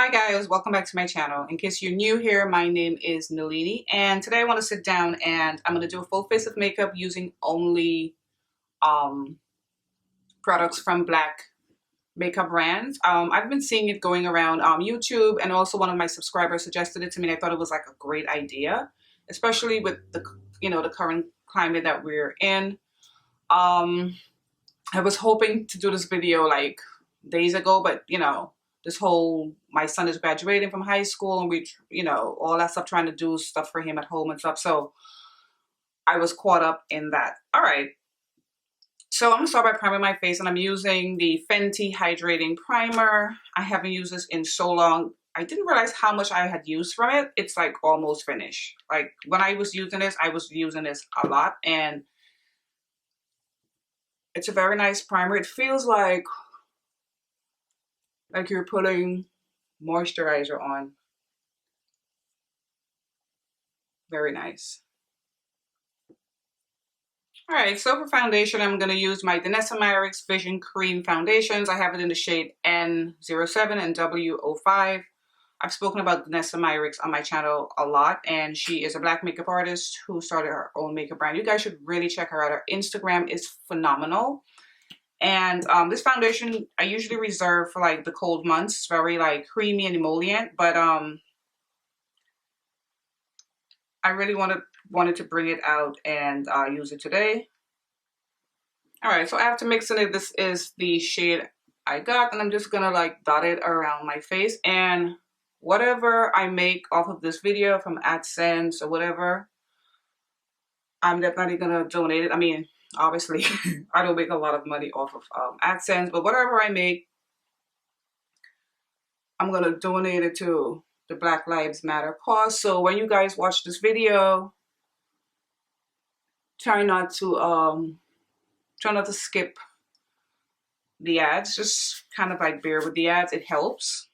Hi guys, welcome back to my channel. In case you're new here, my name is Nalini and today I want to sit down and I'm going to do a full face of makeup using only products from black makeup brands. I've been seeing it going around YouTube, and also one of my subscribers suggested it to me and I thought it was like a great idea, especially with the the current climate that we're in. I was hoping to do this video like days ago, but this whole, my son is graduating from high school and we, all that stuff, trying to do stuff for him at home and stuff. So I was caught up in that. All right. So I'm gonna start by priming my face, and I'm using the Fenty Hydrating Primer. I haven't used this in so long. I didn't realize how much I had used from it. It's like almost finished. Like when I was using this a lot, and it's a very nice primer. It feels like you're putting moisturizer on. Very nice. All right, so for foundation, I'm going to use my Danessa Myricks Vision Cream Foundations. I have it in the shade N07 and W05. I've spoken about Danessa Myricks on my channel a lot, and she is a black makeup artist who started her own makeup brand. You guys should really check her out. Her Instagram is phenomenal. And this foundation I usually reserve for like the cold months. It's very like creamy and emollient, but I really wanted to bring it out and use it today. All right, so after mixing it, this is the shade I got, and I'm just gonna like dot it around my face. And whatever I make off of this video from AdSense or whatever, I'm definitely gonna donate it. I mean, obviously, I don't make a lot of money off of AdSense, but whatever I make, I'm going to donate it to the Black Lives Matter cause. So when you guys watch this video, try not to skip the ads. Just kind of like bear with the ads. It helps.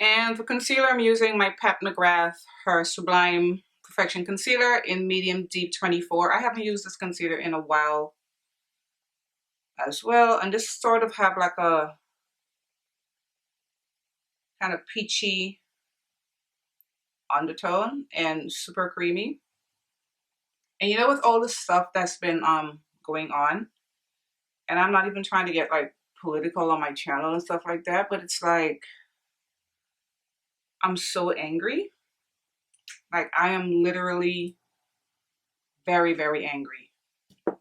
And for concealer, I'm using my McGrath Sublime Perfection Concealer in Medium Deep 24. I haven't used this concealer in a while as well. And this sort of have like a kind of peachy undertone and super creamy. And with all the stuff that's been going on, and I'm not even trying to get like political on my channel and stuff like that, but it's like, I'm so angry. Like I am literally very, very angry.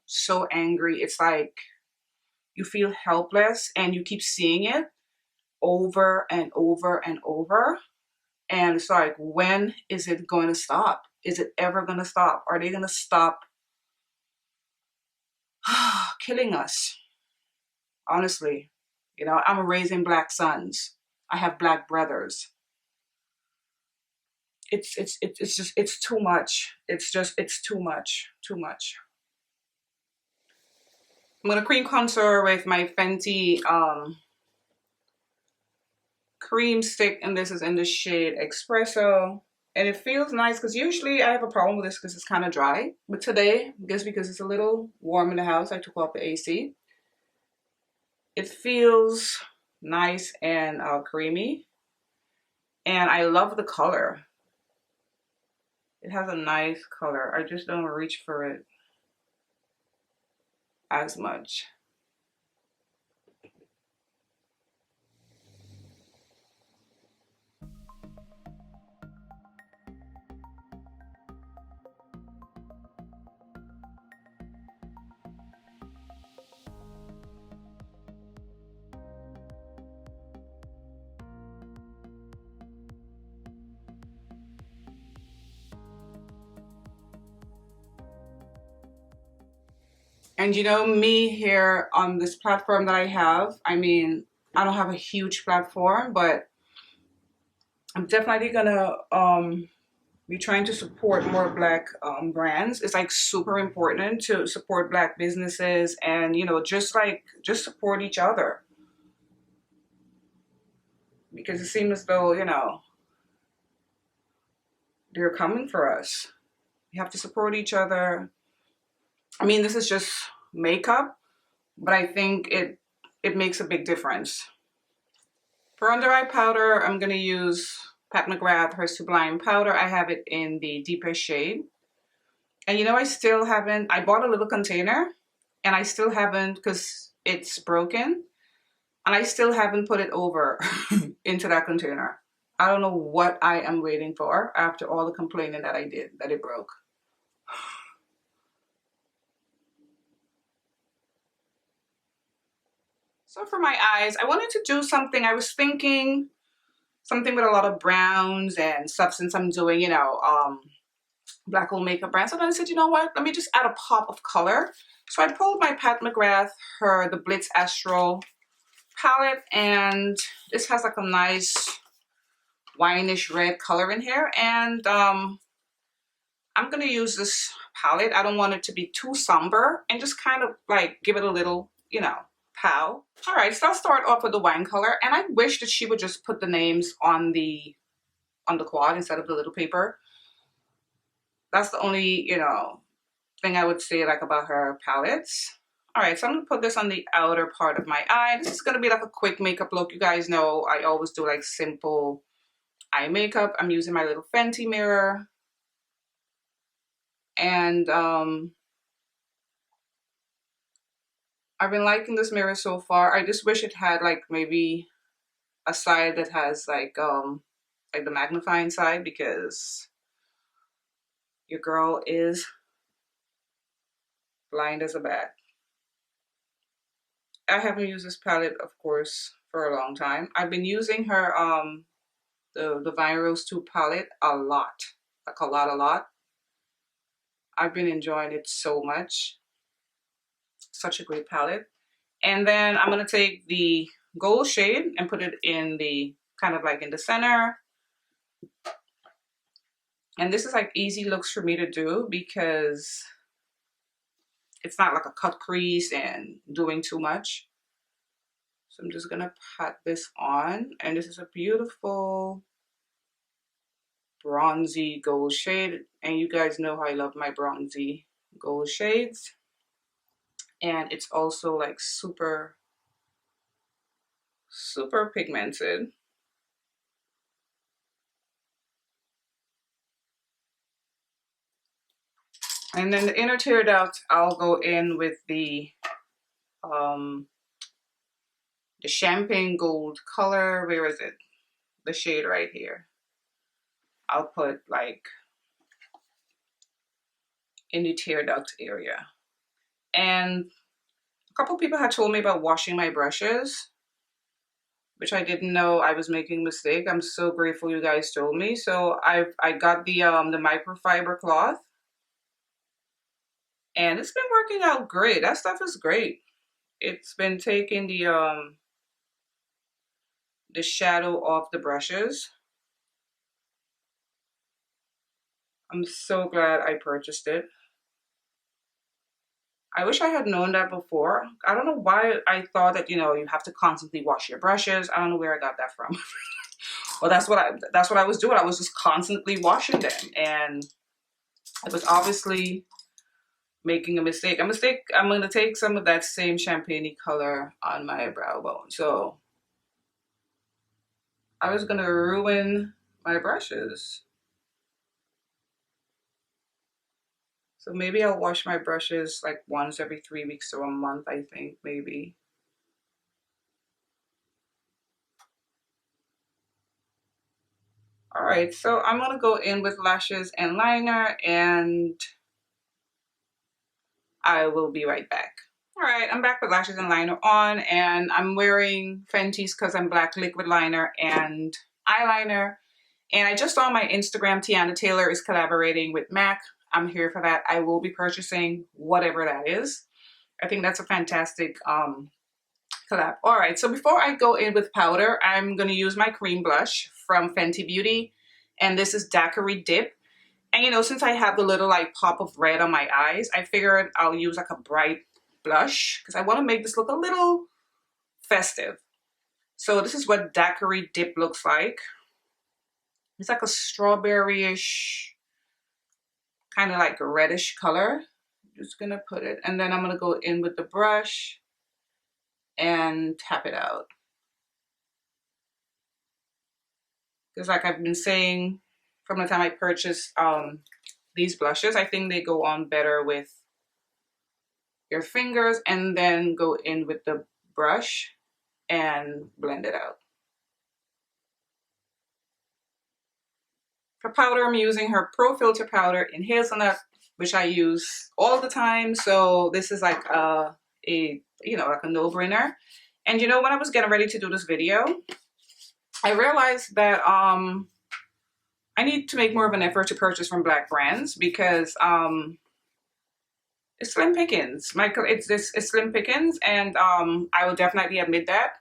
So angry. It's like you feel helpless and you keep seeing it over and over and over. And it's like, when is it going to stop? Is it ever going to stop? Are they going to stop killing us? Honestly, I'm raising black sons. I have black brothers. It's too much. It's too much. I'm gonna cream contour with my Fenty cream stick, and this is in the shade Expresso, and it feels nice because usually I have a problem with this because it's kind of dry, but today, I guess because it's a little warm in the house, I took off the AC. It feels nice and creamy, and I love the color. It has a nice color. I just don't reach for it as much. And me here on this platform that I have, I mean, I don't have a huge platform, but I'm definitely gonna be trying to support more black brands. It's like super important to support black businesses and, just support each other. Because it seems as though, they're coming for us. You have to support each other. I mean, this is just makeup, but I think it makes a big difference. For under eye powder, I'm going to use Pat McGrath, her Sublime powder. I have it in the deeper shade. And you know, I still haven't, I bought a little container and I still haven't, because it's broken, and I still haven't put it over into that container. I don't know what I am waiting for after all the complaining that I did that it broke. So for my eyes, I wanted to do something, I was thinking something with a lot of browns and stuff, since I'm doing, you know, black hole makeup brand. So then I said, you know what, let me just add a pop of color. So I pulled my Pat McGrath, the Blitz Astral palette, and this has like a nice wineish red color in here. And I'm gonna use this palette. I don't want it to be too somber, and just kind of like give it a little, you know, pow. All right, so I'll start off with the wine color, and I wish that she would just put the names on the quad instead of the little paper. That's the only, you know, thing I would say like about her palettes. All right, so I'm gonna put this on the outer part of my eye. This is gonna be like a quick makeup look. You guys know I always do like simple eye makeup. I'm using my little Fenty mirror. And I've been liking this mirror so far. I just wish it had like maybe a side that has like the magnifying side, because your girl is blind as a bat. I haven't used this palette, of course, for a long time. I've been using her the Vine Rose 2 palette a lot. Like a lot. I've been enjoying it so much. Such a great palette. And then I'm gonna take the gold shade and put it in the kind of like in the center. And this is like easy looks for me to do because it's not like a cut crease and doing too much. So I'm just gonna pat this on, and this is a beautiful bronzy gold shade. And you guys know how I love my bronzy gold shades. And it's also like super pigmented. And then the inner tear duct, I'll go in with the champagne gold color. Where is it? The shade right here. I'll put like in the tear duct area. And a couple people had told me about washing my brushes, which I didn't know I was making a mistake. I'm so grateful you guys told me. So I got the microfiber cloth, and it's been working out great. That stuff is great. It's been taking the shadow off the brushes. I'm so glad I purchased it. I wish I had known that before. I don't know why I thought that, you know, you have to constantly wash your brushes. I don't know where I got that from. Well, that's what I was doing. I was just constantly washing them, and I was obviously making a mistake. I'm going to take some of that same champagne color on my brow bone. So I was going to ruin my brushes. So maybe I'll wash my brushes like once every 3 weeks or a month, I think, maybe. All right, so I'm gonna go in with lashes and liner, and I will be right back. All right, I'm back with lashes and liner on, and I'm wearing Fenty's Cause I'm Black liquid liner and eyeliner. And I just saw on my Instagram, Tiana Taylor is collaborating with MAC. I'm here for that. I will be purchasing whatever that is. I think that's a fantastic collab. All right, so before I go in with powder, I'm going to use my cream blush from Fenty Beauty, and this is Diaquiri Dip. And you know, since I have the little like pop of red on my eyes, I figured I'll use like a bright blush because I want to make this look a little festive. So this is what Diaquiri Dip looks like. It's like a strawberry-ish kind of like a reddish color. Just gonna put it, and then I'm gonna go in with the brush and tap it out. Because like I've been saying from the time I purchased these blushes, I think they go on better with your fingers, and then go in with the brush and blend it out. For powder, I'm using her Pro Filt'r powder in Hazelnut, which I use all the time. So this is like a you know, like a no-brainer. And you know, when I was getting ready to do this video, I realized that I need to make more of an effort to purchase from Black brands, because it's slim pickings. It's slim pickings, and I will definitely admit that.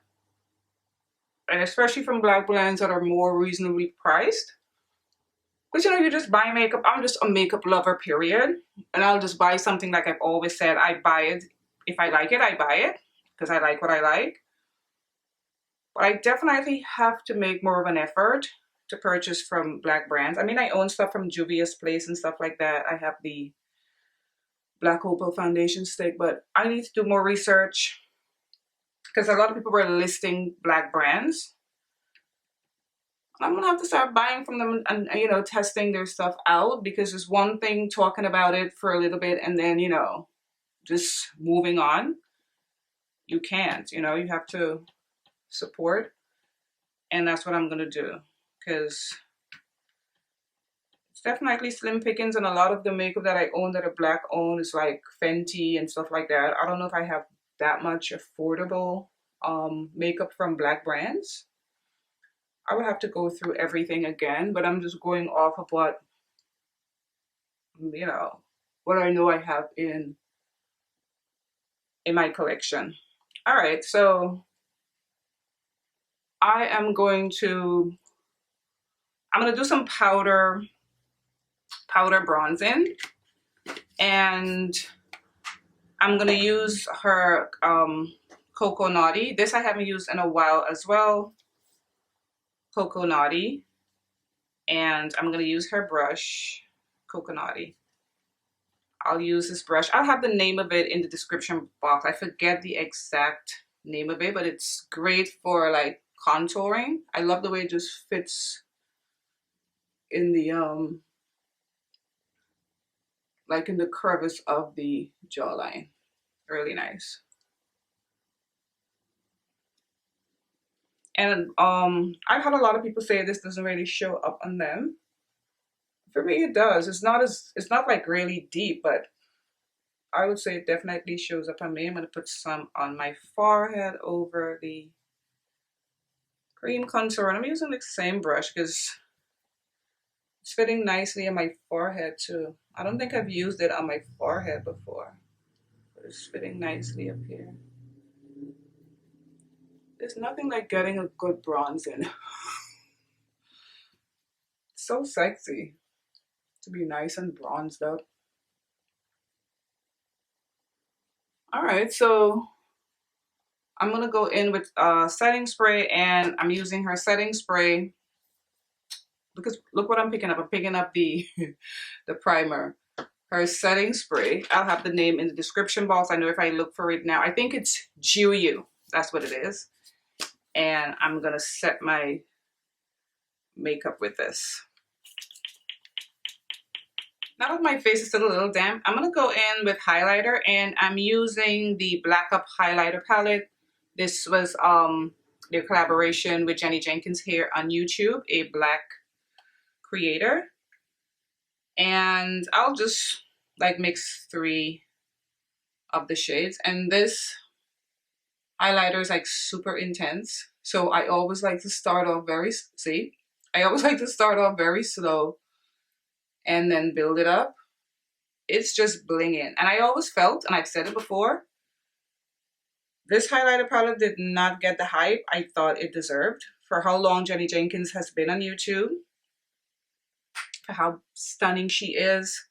And especially from Black brands that are more reasonably priced. Because, you know, you just buy makeup. I'm just a makeup lover, period. And I'll just buy something, like I've always said. I buy it. If I like it, I buy it. Because I like what I like. But I definitely have to make more of an effort to purchase from Black brands. I mean, I own stuff from Juvia's Place and stuff like that. I have the Black Opal foundation stick. But I need to do more research. Because a lot of people were listing Black brands. I'm gonna have to start buying from them and, you know, testing their stuff out, because it's one thing talking about it for a little bit and then, you know, just moving on. You can't, you know, you have to support, and that's what I'm gonna do, because it's definitely slim pickings, and a lot of the makeup that I own that are Black owned is like Fenty and stuff like that. I don't know if I have that much affordable makeup from Black brands. I would have to go through everything again, but I'm just going off of what, you know, what I know I have in my collection. All right, so I'm gonna do some powder bronzing, and I'm gonna use her Coco Naughty. This I haven't used in a while as well. Coco Naughty, and I'm gonna use her brush, Coco Naughty. I'll use this brush. I'll have the name of it in the description box. I forget the exact name of it, but it's great for like contouring. I love the way it just fits in the like in the crevice of the jawline. Really nice. And I've had a lot of people say this doesn't really show up on them. For me, it does. It's not like really deep, but I would say it definitely shows up on me. I'm gonna put some on my forehead over the cream contour, and I'm using the same brush because it's fitting nicely on my forehead too. I don't think I've used it on my forehead before, but it's fitting nicely up here. There's nothing like getting a good bronze in. So sexy to be nice and bronzed up. All right, so I'm gonna go in with setting spray, and I'm using her setting spray because look what I'm picking up. I'm picking up the the primer. Her setting spray. I'll have the name in the description box. I know if I look for it now. I think it's GRWM. That's what it is. And I'm gonna set my makeup with this. Now that my face is still a little damp, I'm gonna go in with highlighter, and I'm using the Black Up highlighter palette. This was their collaboration with Jenny Jenkins here on YouTube, a Black creator. And I'll just like mix 3 of the shades, and this highlighter is like super intense, so I always like to start off very slow and then build it up. It's just blinging, and I always felt, and I've said it before, this highlighter palette did not get the hype I thought it deserved for how long Jenny Jenkins has been on YouTube, for how stunning she is,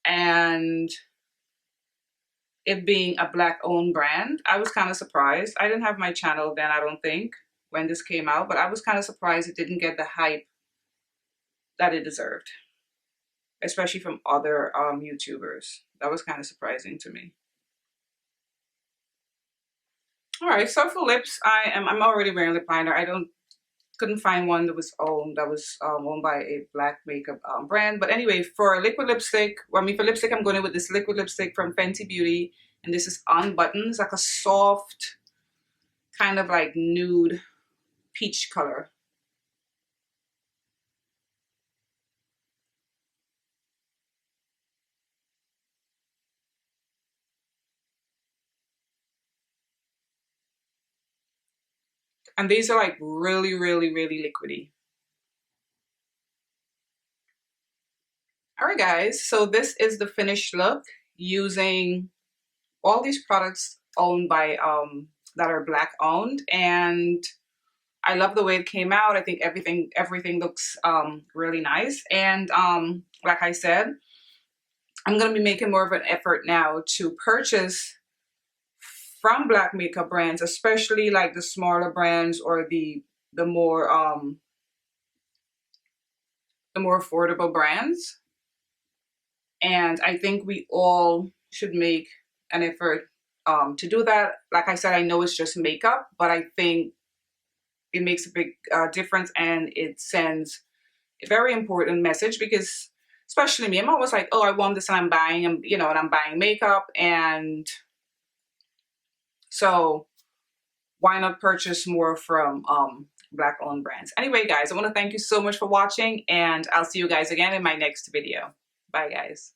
and it being a Black owned brand. I was kind of surprised. I didn't have my channel then, I don't think, when this came out, but I was kind of surprised it didn't get the hype that it deserved. especially from other YouTubers. That was kind of surprising to me. All right, so for lips, I'm already wearing lip liner. Couldn't find one that was owned by a black makeup brand. But anyway, for liquid lipstick, well, I mean for lipstick, I'm going in with this liquid lipstick from Fenty Beauty, and this is On Buttons, like a soft, kind of like nude peach color. And these are like really, really, really liquidy. All right, guys, so this is the finished look using all these products owned by, that are black owned. And I love the way it came out. I think everything looks really nice. And like I said, I'm going to be making more of an effort now to purchase from black makeup brands, especially like the smaller brands or the more affordable brands. And I think we all should make an effort to do that. Like I said, I know it's just makeup, but I think it makes a big difference, and it sends a very important message, because especially me, I'm always like, oh, I want this and I'm buying, and I'm buying makeup, and so why not purchase more from black owned brands? Anyway, guys, I want to thank you so much for watching, and I'll see you guys again in my next video. Bye, guys.